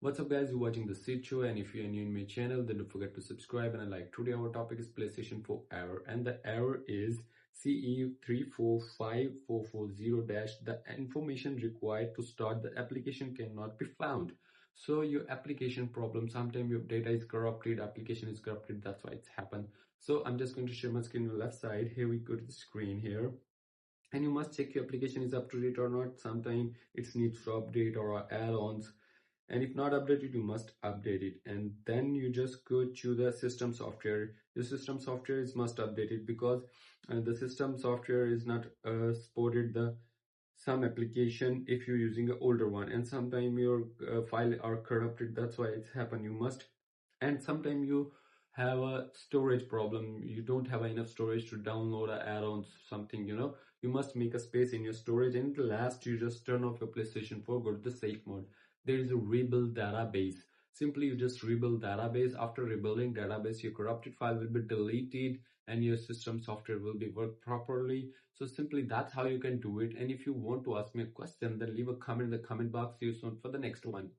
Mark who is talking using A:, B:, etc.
A: What's up guys, you're watching the Sid Show, and if you are new in my channel then don't forget to subscribe. And today our topic is PlayStation 4 error, and the error is CE-34544-0 the information required to start the application cannot be found. So your application problem, sometimes your data is corrupted, application is corrupted, that's why it's happened. So I'm just going to share my screen on the left side. Here we go to the screen here, and you must check your application is up to date or not. Sometimes it needs to update or add-ons, and if not updated you must update it. And then you just go to the system software. Your system software is must update it, because the system software is not supported the some application if you're using an older one, and sometimes your file are corrupted, that's why it's happened. You must, and sometimes you have a storage problem, you don't have enough storage to download a add-ons, something, you must make a space in your storage. And the last, you just turn off your PlayStation 4, go to the safe mode. There is a rebuild database. Simply you just rebuild database. After rebuilding database, your corrupted file will be deleted and your system software will be work properly. So simply that's how you can do it. And if you want to ask me a question, then leave a comment in the comment box. See you soon for the next one.